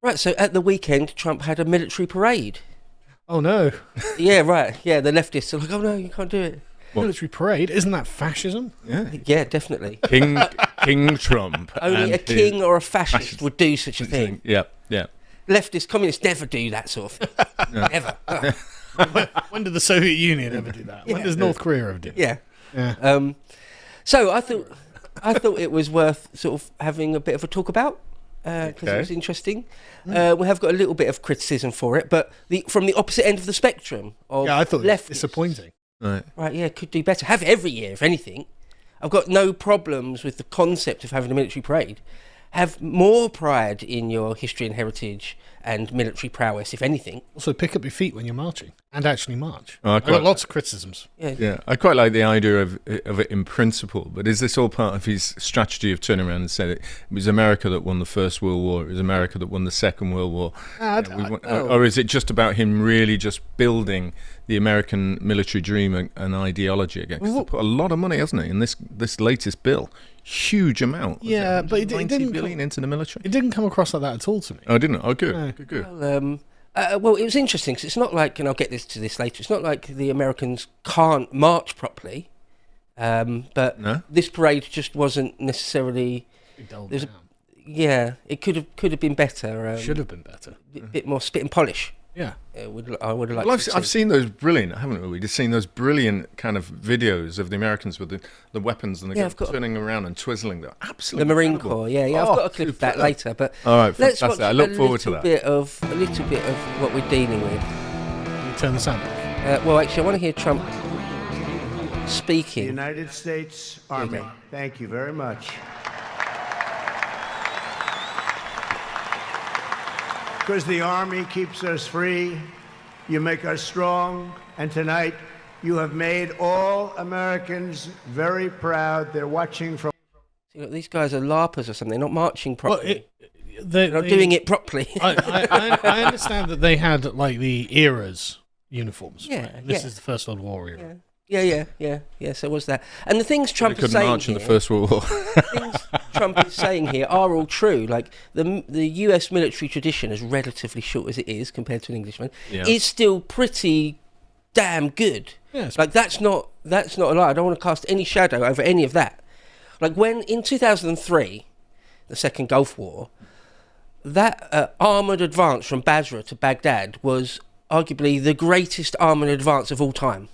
Right, so at the weekend, Trump had a military parade. Oh no. Yeah, right. Yeah, the leftists are like, oh no, you can't do it. What? Military parade? Isn't that fascism? Yeah, definitely. King Trump. Only a king or a fascist would do such a thing. Yeah. Leftists, communists never do that sort of thing. Ever. When did the Soviet Union ever do that? When does North Korea ever do that? Yeah. So I thought it was worth sort of having a bit of a talk about. Because it was interesting. We have got a little bit of criticism for it, but from the opposite end of the spectrum of I thought it was leftists. disappointing. Right, yeah, could do better. Have every year, if anything. I've got no problems with the concept of having a military parade. Have more pride in your history and heritage and military prowess, if anything. Also, pick up your feet when you're marching and actually march. Oh, I've got lots of criticisms. Yeah, I quite like the idea of it in principle, but is this all part of his strategy of turning around and saying it was America that won the First World War, it was America that won the Second World War? Or is it just about him really just building the American military dream and ideology again? Because they put a lot of money, hasn't he, in this latest bill? Huge amount. Yeah, but it didn't billion into the military. It didn't come across like that at all to me. Oh, didn't it? Oh, good. No. Good. Well, it was interesting because it's not like, and I'll get to this later, it's not like the Americans can't march properly, but this parade just wasn't necessarily... it could have been better. Should have been better. A bit more spit and polish. Yeah. I would have liked I've seen those brilliant, haven't we? We've seen those brilliant kind of videos of the Americans with the weapons and turning around and twizzling. They're absolutely the Marine incredible. Corps, I've got a clip of that later. But all right, let's fantastic. watch I look forward to that. A little bit of what we're dealing with. You turn the sound off. Well, actually, I want to hear Trump speaking. The United States Army, thank you very much. Because the Army keeps us free, you make us strong, and tonight you have made all Americans very proud. They're watching from... See, look, these guys are LARPers or something. They're not marching properly. They're not doing it properly. I understand that they had like the era's uniforms. Yeah, right? This is the First World War era. Yeah. So was that, and the things Trump is saying couldn't march in the First World War. The things Trump is saying here are all true. Like the U.S. military tradition, as relatively short as it is compared to an Englishman, is still pretty damn good. Yes. Like that's not a lie. I don't want to cast any shadow over any of that. Like when in 2003, the Second Gulf War, that armoured advance from Basra to Baghdad was arguably the greatest armoured advance of all time.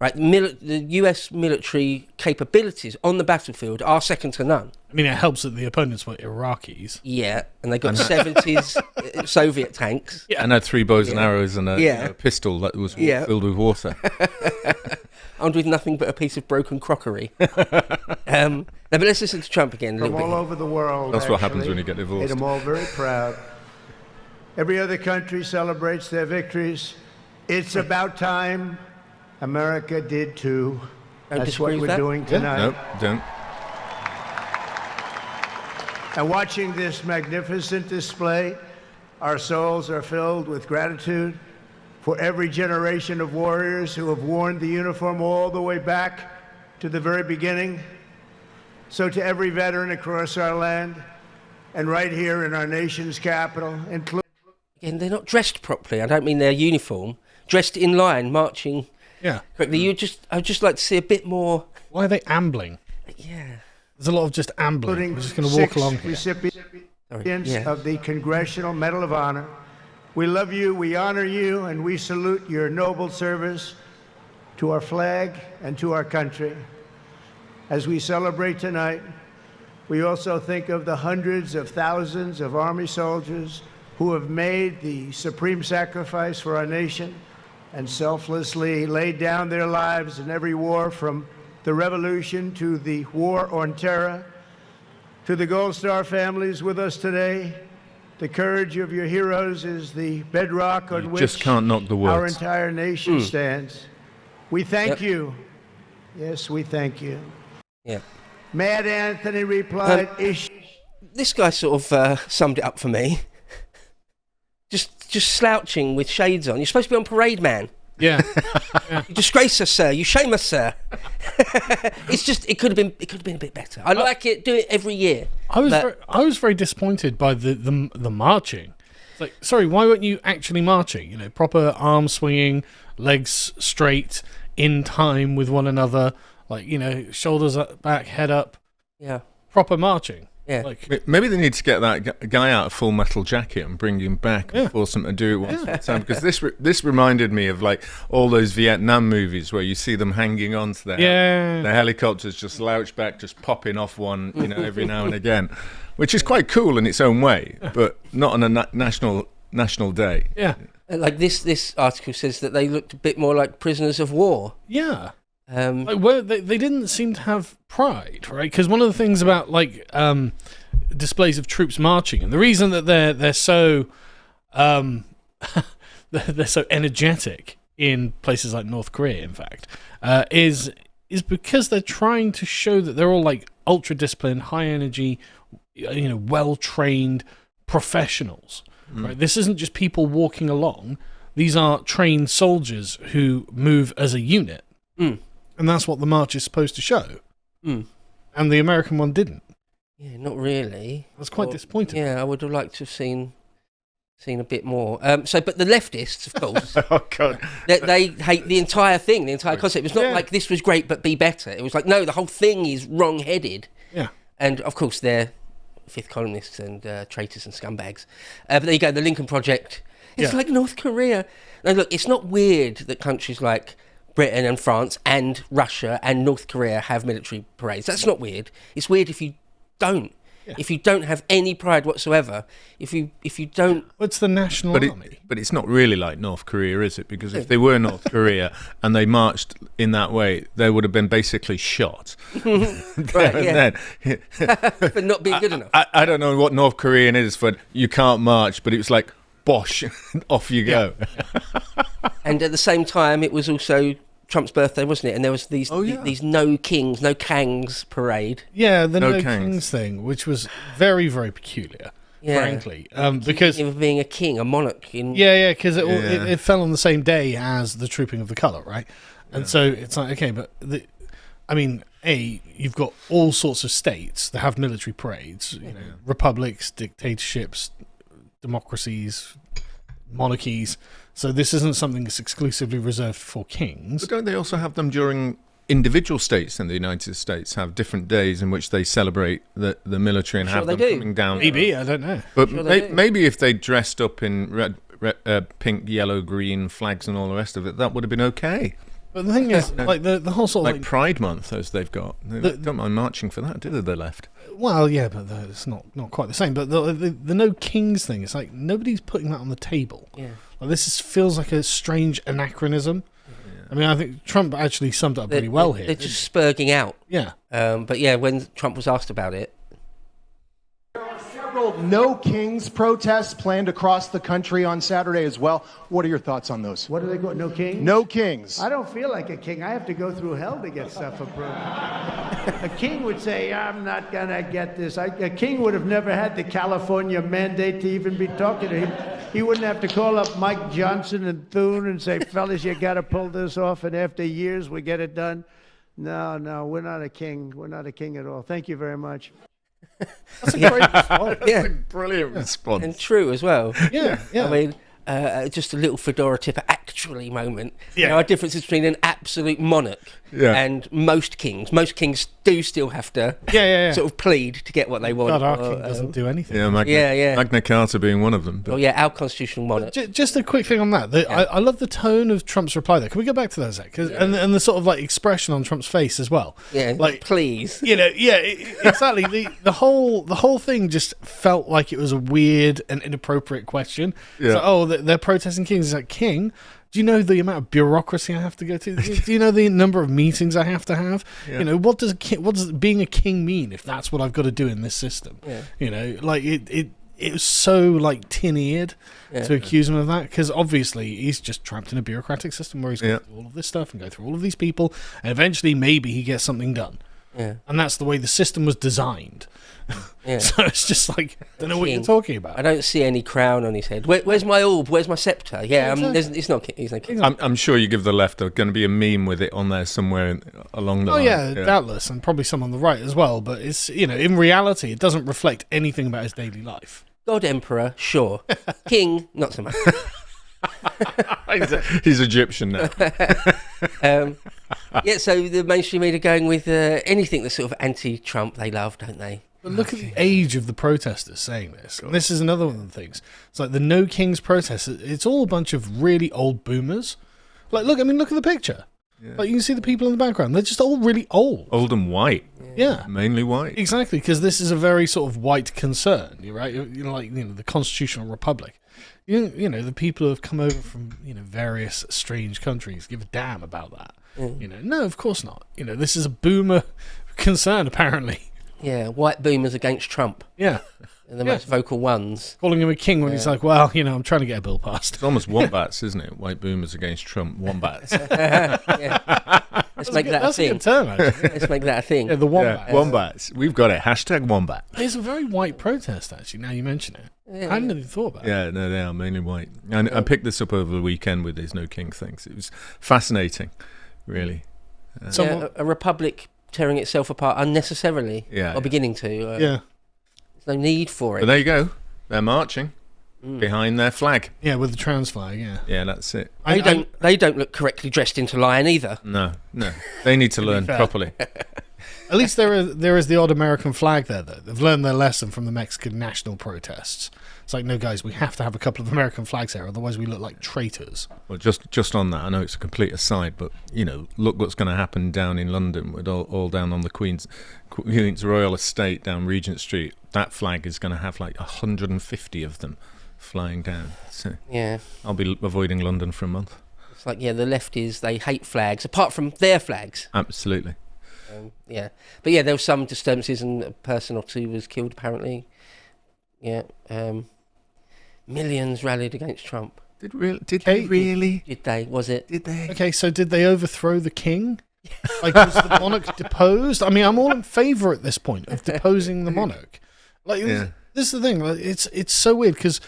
Right, the US military capabilities on the battlefield are second to none. I mean, it helps that the opponents were Iraqis. Yeah, and they got 70s Soviet tanks. Yeah. And had 3 bows and arrows and a pistol that was filled with water. Armed with nothing but a piece of broken crockery. Now, but let's listen to Trump again a little From bit. all over the world. That's what happens when you get divorced. Made them all very proud. Every other country celebrates their victories. It's about time America did too. That's what we're doing tonight. Nope, don't. And watching this magnificent display, our souls are filled with gratitude for every generation of warriors who have worn the uniform all the way back to the very beginning. So to every veteran across our land and right here in our nation's capital, including... Again, they're not dressed properly. I don't mean their uniform. Dressed in line, marching... Yeah. Correctly. I'd just like to see a bit more... Why are they ambling? Yeah. There's a lot of just ambling. We're just going to walk along here. Recipients of the Congressional Medal of Honor. We love you, we honor you, and we salute your noble service to our flag and to our country. As we celebrate tonight, we also think of the hundreds of thousands of Army soldiers who have made the supreme sacrifice for our nation and selflessly laid down their lives in every war, from the revolution to the war on terror. To the Gold Star families with us today, the courage of your heroes is the bedrock on which just can't knock the words. Our entire nation stands. We thank you. Yes, we thank you. Yeah. Mad Anthony replied, this guy sort of summed it up for me. Just slouching with shades on. You're supposed to be on parade, man. Yeah. You disgrace us, sir. You shame us, sir. It's just it could have been a bit better. I like it. Do it every year. I was very disappointed by the marching. It's like, sorry, why weren't you actually marching? You know, proper arm swinging, legs straight, in time with one another, like, you know, shoulders up, back, head up. Yeah. Proper marching. Yeah. Like, maybe they need to get that guy out of Full Metal Jacket and bring him back and force him to do it once at a time. Because this reminded me of like all those Vietnam movies where you see them hanging on to their helicopters, just slouched back, just popping off one, you know, every now and again, which is quite cool in its own way, but not on a national day. Yeah. Like this article says that they looked a bit more like prisoners of war. Yeah. Like, they didn't seem to have pride, right? Because one of the things about like displays of troops marching, and the reason that they're so they're so energetic in places like North Korea, in fact, is because they're trying to show that they're all like ultra disciplined, high energy, you know, well trained professionals. Right? This isn't just people walking along; these are trained soldiers who move as a unit. And that's what the march is supposed to show. And the American one didn't. Yeah, not really. That's quite disappointing. Yeah, I would have liked to have seen a bit more. But the leftists, of course, Oh God! they hate the entire thing, the entire concept. It's not like this was great, but be better. It was like, no, the whole thing is wrong-headed. Yeah. And of course, they're fifth columnists and traitors and scumbags. But there you go, the Lincoln Project. It's like North Korea. Now, look, it's not weird that countries like Britain and France and Russia and North Korea have military parades. That's not weird. It's weird if you don't. Yeah. If you don't have any pride whatsoever, if you don't... What's the national army? But it's not really like North Korea, is it? Because if they were North Korea and they marched in that way, they would have been basically shot. Right, yeah. For not being good enough. I don't know what North Korean is for you can't march, but it was like, bosh, off you go. And at the same time, it was also Trump's birthday, wasn't it? And there was these no kings, no kangs parade. Yeah, the no kings thing, which was very, very peculiar, frankly. Because of being a king, a monarch. Because it fell on the same day as the Trooping of the Colour, right? And so it's like, okay, but you've got all sorts of states that have military parades, you know, republics, dictatorships, democracies, monarchies. So this isn't something that's exclusively reserved for kings. But don't they also have them during individual states in the United States have different days in which they celebrate the military and have them coming down? Maybe, I don't know. But maybe if they dressed up in red, pink, yellow, green flags and all the rest of it, that would have been okay. But the thing is, like the whole sort of like Pride Month, as they've got, they don't mind marching for that, do they? The left. Well, yeah, but it's not quite the same. But the no kings thing, it's like nobody's putting that on the table. Yeah, like, feels like a strange anachronism. Yeah. I mean, I think Trump actually summed it up pretty well here. They're just spurging out. Yeah. But yeah, when Trump was asked about it. No Kings protests planned across the country on Saturday as well. What are your thoughts on those? What do they go? No kings? No Kings. I don't feel like a king. I have to go through hell to get stuff approved. A king would say, I'm not going to get this. A king would have never had the California mandate to even be talking to him. He wouldn't have to call up Mike Johnson and Thune and say, fellas, you got to pull this off, and after years we get it done. No, we're not a king. We're not a king at all. Thank you very much. That's a great response. Yeah, a brilliant response. And true as well. Yeah. I mean, just a little fedora tip actually moment. Yeah. There are differences between an absolute monarch and most kings. Most kings do still have to sort of plead to get what they want. God, our king doesn't do anything. Magna Carta being one of them. But. Our constitutional monarch. Just a quick thing on that. I love the tone of Trump's reply there. Can we go back to that, Zach? And the sort of like expression on Trump's face as well. Yeah, like please. You know, exactly. the whole thing just felt like it was a weird and inappropriate question. Yeah. So, they're protesting kings. It's like, king? Do you know the amount of bureaucracy I have to go to? Do you know the number of meetings I have to have? Yeah. You know, what does being a king mean if that's what I've got to do in this system? Yeah. You know, like it was so like tin-eared to accuse him of that, because obviously he's just trapped in a bureaucratic system where he's got to do all of this stuff and go through all of these people, and eventually maybe he gets something done. Yeah. And that's the way the system was designed. Yeah. So it's just like, don't know what you're talking about. I don't see any crown on his head. Where's my orb? Where's my scepter? Yeah, it's not. He's no king. I'm sure you give the left, there's going to be a meme with it on there somewhere along the line. Yeah, doubtless, and probably some on the right as well. But it's, in reality, it doesn't reflect anything about his daily life. God Emperor, sure. King, not so much. He's Egyptian now. So the mainstream media going with anything that's sort of anti-Trump, they love, don't they? But look at the age of the protesters saying this. And this is another one of the things. It's like the No Kings protests. It's all a bunch of really old boomers. Like, look at the picture. Yeah. Like, you can see the people in the background. They're just all really old. Old and white. Yeah. Mainly white. Exactly, because this is a very sort of white concern, right? The constitutional republic. The people who have come over from, various strange countries give a damn about that. No, of course not. This is a boomer concern, apparently. Yeah, white boomers against Trump. Yeah. And the most vocal ones. Calling him a king when he's like, well, I'm trying to get a bill passed. It's almost wombats, isn't it? White boomers against Trump. Wombats. Let's make that a thing. That's a good term, actually. Let's make that a thing. Yeah, the wombats. Yeah, wombats. We've got it. Hashtag wombat. It's a very white protest, actually, now you mention it. I hadn't really thought about it. Yeah, no, they are mainly white. And I picked this up over the weekend with these No King things. It was fascinating, really. A republic tearing itself apart unnecessarily. Or beginning to. There's no need for it. But there you go. They're marching behind their flag. Yeah, with the trans flag, yeah. Yeah, that's it. They don't look correctly dressed into line either. No. They need to learn properly. At least there is the odd American flag there, though. They've learned their lesson from the Mexican national protests. It's like, no, guys, we have to have a couple of American flags here, otherwise we look like traitors. Well, just on that, I know it's a complete aside, but, look what's going to happen down in London, with all down on the Queen's Royal Estate down Regent Street. That flag is going to have like 150 of them flying down. So I'll be avoiding London for a month. It's like, the lefties, they hate flags, apart from their flags. Absolutely. But there were some disturbances and a person or two was killed, apparently. Millions rallied against Trump. Did they really? Did they? Was it? Did they? Okay, so did they overthrow the king? Like, was the monarch deposed? I mean, I'm all in favour at this point of deposing the monarch. Like, this is the thing. Like, it's so weird because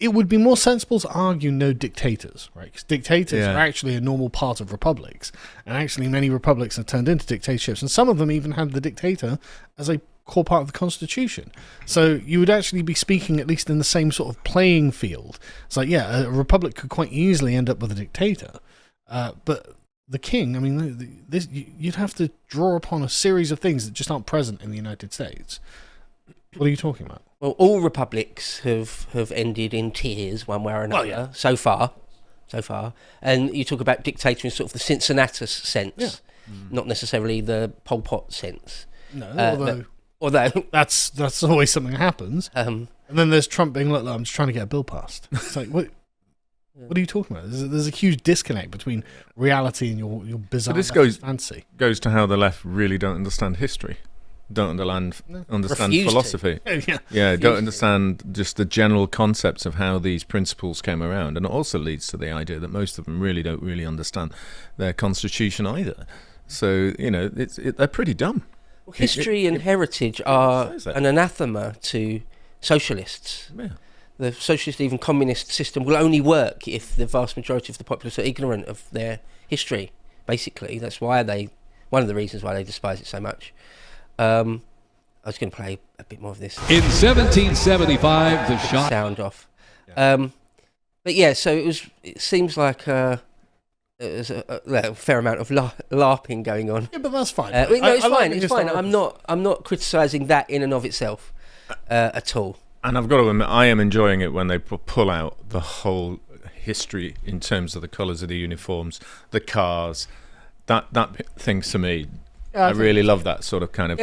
it would be more sensible to argue no dictators, right? Because dictators are actually a normal part of republics, and actually many republics have turned into dictatorships, and some of them even had the dictator as a core part of the constitution. So you would actually be speaking at least in the same sort of playing field. It's like, a republic could quite easily end up with a dictator, but the king, I mean, you'd have to draw upon a series of things that just aren't present in the United States. What are you talking about? Well, all republics have ended in tears one way or another so far. And you talk about dictator in sort of the Cincinnatus sense, not necessarily the Pol Pot sense. No, although that's always something that happens. And then there's Trump being like, I'm just trying to get a bill passed. It's like, what are you talking about? There's a huge disconnect between reality and your bizarre fancy. Goes to how the left really don't understand history. Don't understand philosophy. Don't understand just the general concepts of how these principles came around, and it also leads to the idea that most of them don't really understand their constitution either. So they're pretty dumb. Well, history and heritage are an anathema to socialists. Yeah. The socialist, even communist system will only work if the vast majority of the populace are ignorant of their history. Basically, that's why one of the reasons why they despise it so much. I was going to play a bit more of this. In 1775, the shot sound off. So it seems like there's a fair amount of LARPing going on. Yeah, but that's fine. It's fine. I'm not criticising that in and of itself at all. And I've got to admit, I am enjoying it when they pull out the whole history in terms of the colours of the uniforms, the cars. That thing to me. I really love that sort of kind of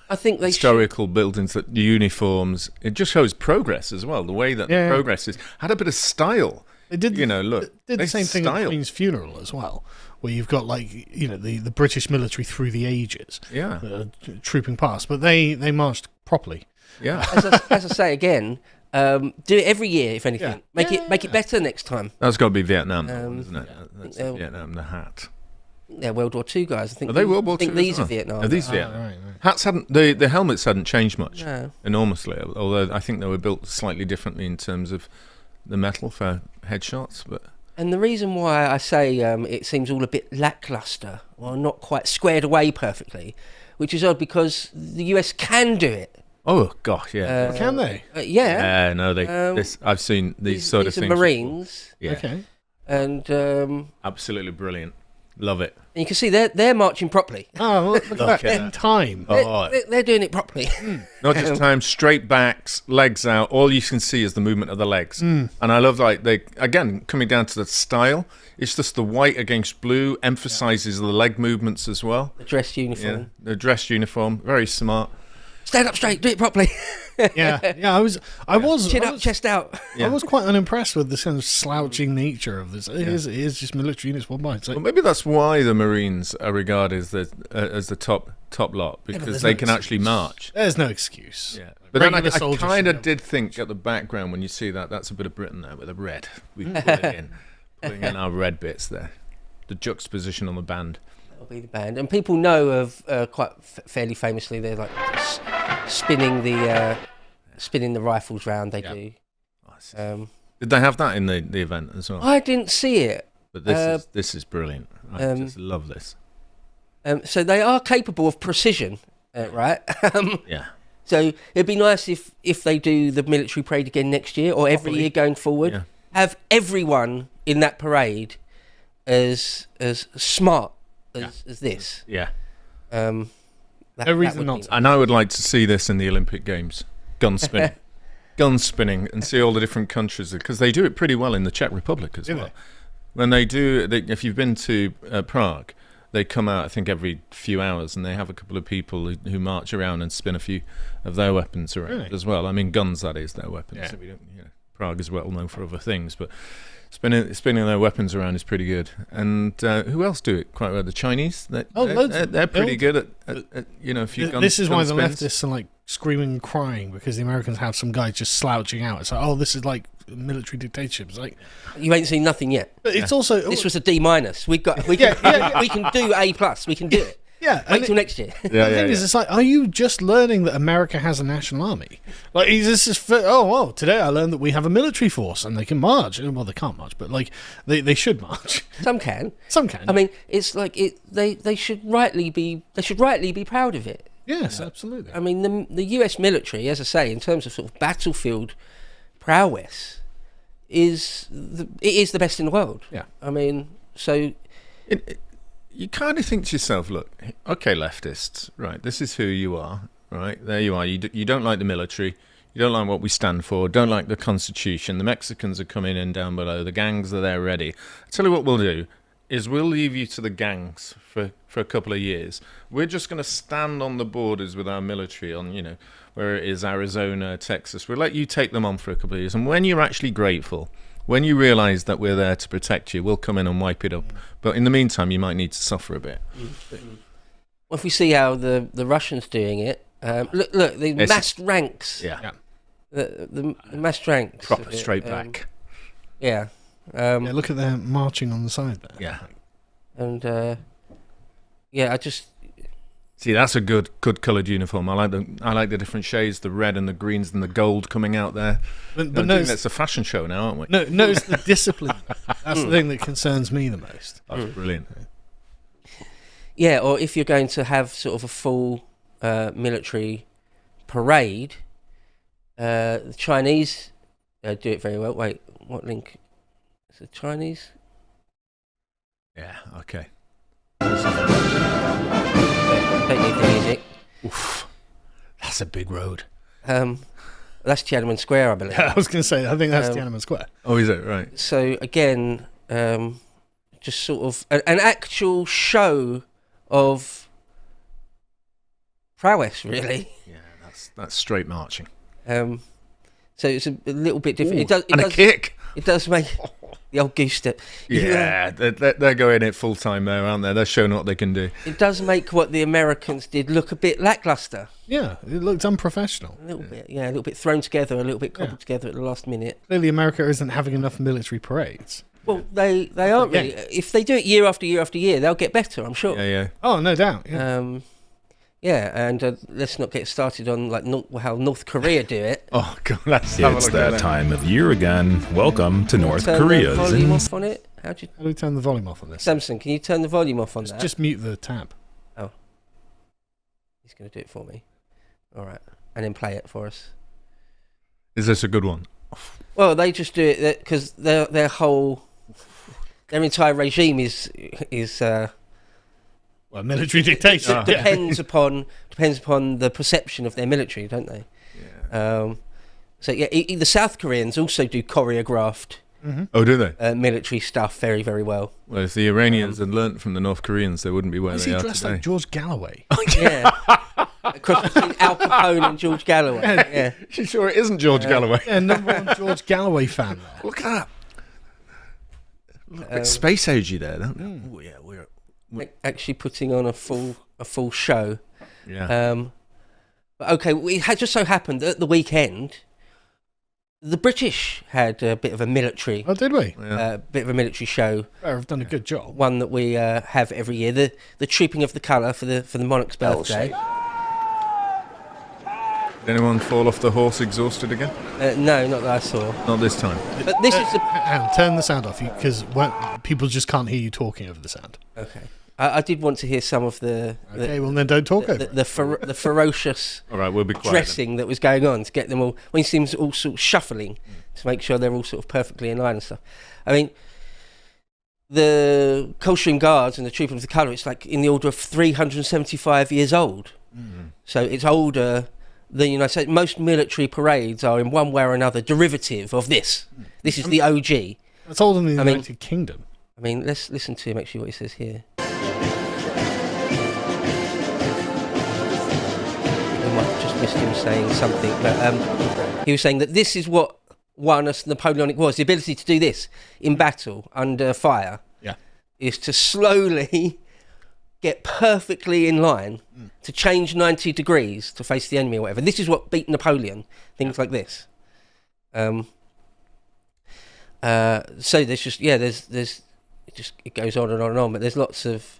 I think they historical buildings, the uniforms. It just shows progress as well. The way that the progress is had a bit of style. They did, look. Did the same thing at the Queen's funeral as well, where you've got the British military through the ages, trooping past, but they marched properly. Yeah, as I say again. Do it every year, if anything. Make it better next time. That's got to be Vietnam, isn't it? That's Vietnam, the hat. They're World War II guys. I think Are they World War I think II as these are well? Vietnam. Are these Ah, Vietnam? right. Hats hadn't the helmets hadn't changed much No. enormously, although I think they were built slightly differently in terms of the metal for headshots. But And the reason why I say it seems all a bit lackluster or not quite squared away perfectly, which is odd because the US can do it. oh gosh, yeah, Can they? Yeah. no, they. I've seen these sort of these are things. Marines, Yeah, Okay. and absolutely brilliant. Love it. you can see they're marching properly. Oh, look at that. at In time. Oh, They're doing it properly. not just time, straight backs, legs out. All you can see is the movement of the legs. And I love, like, they, again, coming down to the style, it's just the white against blue, emphasises the leg movements as well. The dress Yeah, uniform. the dress uniform, very smart. Stand up straight, do it properly. Yeah. I was Chin up, chest out. I was quite unimpressed with the kind of slouching nature of this. It is just military uniform. It's like, Well, maybe that's why the Marines are regarded as the top lot, because there's they no can actually excuse. march. there's no excuse. Yeah. But then I Regular soldiers kind should of know. did think at the background when you see that's a bit of Britain there with a red. We put it in, putting in our red bits there. The juxtaposition on the band. That'll be the band. And people know of quite fairly famously, they're like spinning the rifles round. They do. Did they have that in the event as well? I didn't see it. But this is brilliant. I just love this. So they are capable of precision, right? Yeah. So it'd be nice if they do the military parade again next year or every year going forward. Yeah. Have everyone in that parade as smart as this. Yeah. That, No reason would not be to. nice. And I would like to see this in the Olympic Games. Gun spinning. Gun spinning, and see all the different countries, because they do it pretty well in the Czech Republic as Do well. they? When they do, if you've been to Prague, they come out, I think, every few hours, and they have a couple of people who march around and spin a few of their weapons around Really? as well. I mean, guns, that is, their weapons. Yeah. So we don't, Prague is well known for other things, but spinning their weapons around is pretty good. And who else do it quite well? The Chinese. Loads. They're pretty good at a few guns. This is why the gun spins. leftists are like screaming and crying because the Americans have some guy just slouching out. It's like, oh, this is like military dictatorship. It's like, You ain't seen nothing yet. but it's also This was a D-. We can we can do A+. We can do it. yeah. Wait and till next year. Yeah, the yeah, thing is, it's like, are you just learning that America has a national army? Like, today I learned that we have a military force and they can march. Well, they can't march, but like they should march. Some can. Some can. I mean, it's like they should rightly be proud of it. yes, absolutely. I mean, the US military, as I say, in terms of sort of battlefield prowess, is the best in the world. Yeah. I mean, so You kind of think to yourself, look, okay, leftists, right, this is who you are, right, there you are. You don't like the military, you don't like what we stand for, don't like the Constitution, the Mexicans are coming in down below, the gangs are there ready. I tell you what we'll do, is we'll leave you to the gangs for a couple of years. We're just going to stand on the borders with our military on, where it is Arizona, Texas. We'll let you take them on for a couple of years. And when you're actually grateful, when you realise that we're there to protect you, we'll come in and wipe it up. But in the meantime, you might need to suffer a bit. if we see how the Russians doing it, look the massed ranks. Yeah. The massed ranks. Proper of it, straight back. Yeah. Yeah, look at them marching on the side there. Yeah. And I just See, that's a good coloured uniform. I like the different shades, the red and the greens and the gold coming out there. But I think notice, that's a fashion show now, aren't we? notice the discipline. That's the thing that concerns me the most. That's brilliant. yeah. Or if you're going to have sort of a full military parade, the Chinese do it very well. Wait, what link? Is it Chinese? Yeah, okay. Don't need the music. Oof. That's a big road. That's Tiananmen Square, I believe. I was going to say, I think that's Tiananmen Square. Oh, is it? Right. So again, just sort of an actual show of prowess, really. Yeah, that's straight marching. So it's a little bit different. A kick. It does make the old goose step. Yeah, they're going it full time there, aren't they? They're showing what they can do. It does make what the Americans did look a bit lackluster. Yeah, it looked unprofessional. A little bit thrown together, a little bit cobbled together at the last minute. Clearly, America isn't having enough military parades. Well, they aren't really. If they do it year after year after year, they'll get better, I'm sure. Yeah. Oh, no doubt. Yeah. And let's not get started on like how North Korea do it. Oh God, let's have a It's look that at time of year again. Welcome to North Turn Korea's. the volume off on it. How do we turn the volume off on this? Samson, can you turn the volume off on that? Just mute the tab. Oh, he's going to do it for me. All right, and then play it for us. Is this a good one? Well, they just do it because their entire regime is military dictatorship. Depends upon the perception of their military, don't they? Yeah. The South Koreans also do choreographed. Mm-hmm. Oh, do they? Military stuff very, very well. Well, if the Iranians had learnt from the North Koreans, they wouldn't be where they are dressed today. like George Galloway? Yeah. Cross between Al Capone and George Galloway. Yeah. You sure it isn't George Galloway? Yeah, number one George Galloway fan there. Look at that. A bit space agey there, don't they? Oh, yeah, we're actually putting on a full show. Yeah. But okay, it had just so happened that at the weekend, the British had a bit of a military. Oh, did we? Bit of a military show. I've done a good job. One that we have every year. The trooping of the colour for the monarch's birthday. Did anyone fall off the horse exhausted again? No, not that I saw. Not this time. But this is turn the sound off because people just can't hear you talking over the sound. Okay. I did want to hear some of the. Okay, well then don't talk over the ferocious. All right, we'll be quiet. Dressing that was going on to get them all. When it seems all sort of shuffling to make sure they're all sort of perfectly in line and stuff. I mean, the Coldstream Guards and the Troop of the Colour, it's like in the order of 375 years old. Mm-hmm. So it's older than United States. Most military parades are in one way or another derivative of this. This is the OG. It's older than the United Kingdom. I mean, let's listen to him actually what he says here. Missed him saying something, but he was saying that this is what won us Napoleonic Wars, the ability to do this in battle under fire. Yeah, is to slowly get perfectly in line, to change 90 degrees to face the enemy or whatever. This is what beat Napoleon, things like this. So there's just it goes on and on and on, but there's lots of.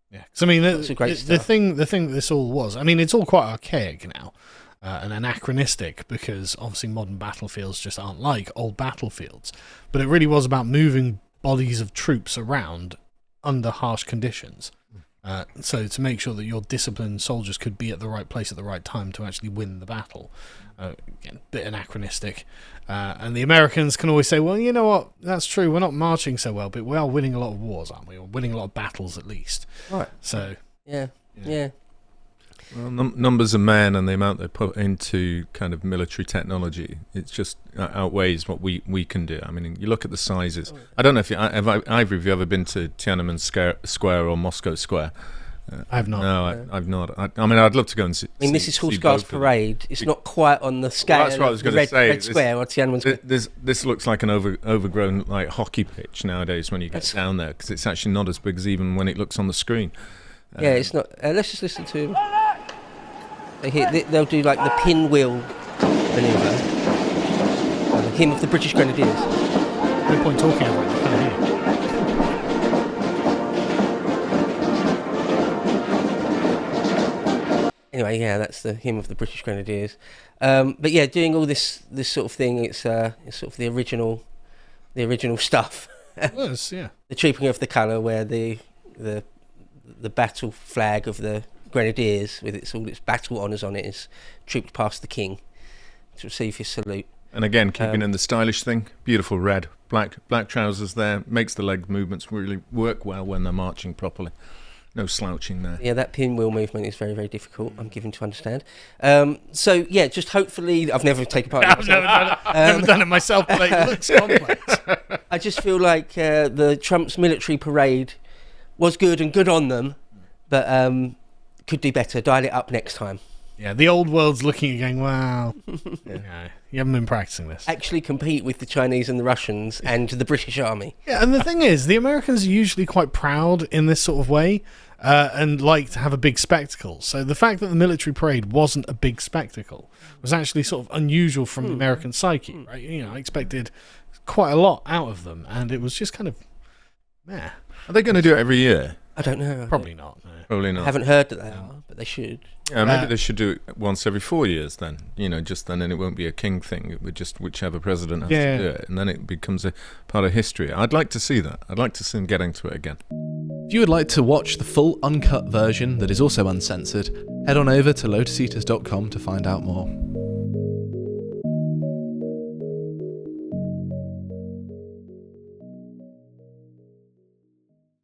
Yeah, because I mean, the thing that this all was, I mean, it's all quite archaic now and anachronistic because obviously modern battlefields just aren't like old battlefields. But it really was about moving bodies of troops around under harsh conditions. So to make sure that your disciplined soldiers could be at the right place at the right time to actually win the battle. Again, a bit anachronistic. And the Americans can always say, well, you know what, that's true, we're not marching so well, but we are winning a lot of wars, aren't we? We're winning a lot of battles at least. Right. So Yeah. Well, numbers of men and the amount they put into kind of military technology, it just outweighs what we can do. I mean, you look at the sizes. I don't know if either of you ever been to Tiananmen Square or Moscow Square. I've not. No, I've not. I mean, I'd love to go and see. I mean, Mrs. Horsgar's parade. It's not quite on the scale. Well, that's what I was going to say. Red Square or Tiananmen Square. This looks like an overgrown like hockey pitch nowadays when you get down there because it's actually not as big as even when it looks on the screen. Yeah, it's not. Let's just listen to him. They'll do like the pinwheel maneuver. The hymn of the British Grenadiers. No point talking about it. Kind of here. Anyway, yeah, that's the hymn of the British Grenadiers. But yeah, doing all this sort of thing, it's sort of the original stuff. It was, yeah. The trooping of the colour, where the battle flag of the Grenadiers, with all its battle honours on it, is trooped past the King to receive his salute. And again, keeping in the stylish thing, beautiful red, black trousers there, makes the leg movements really work well when they're marching properly. No slouching there. Yeah, that pinwheel movement is very, very difficult, I'm given to understand. So, yeah, just hopefully... I've never taken part in it. I've never done it myself, but it looks complex. I just feel like the Trump's military parade was good and good on them, but could do better. Dial it up next time. Yeah, the old world's looking and going, wow, yeah, you haven't been practicing this. Actually compete with the Chinese and the Russians and the British Army. Yeah, and the thing is, the Americans are usually quite proud in this sort of way and like to have a big spectacle. So the fact that the military parade wasn't a big spectacle was actually sort of unusual from the American psyche, right? You know, I expected quite a lot out of them, and it was just kind of, meh. Are they going to do it every year? I don't know. Probably not. No. Probably not. I haven't heard that they are, but they should. Yeah, maybe they should do it once every 4 years then. You know, just then, and it won't be a king thing. It would just whichever president has to do it, and then it becomes a part of history. I'd like to see that. I'd like to see them getting to it again. If you would like to watch the full uncut version that is also uncensored, head on over to lotuseaters.com to find out more.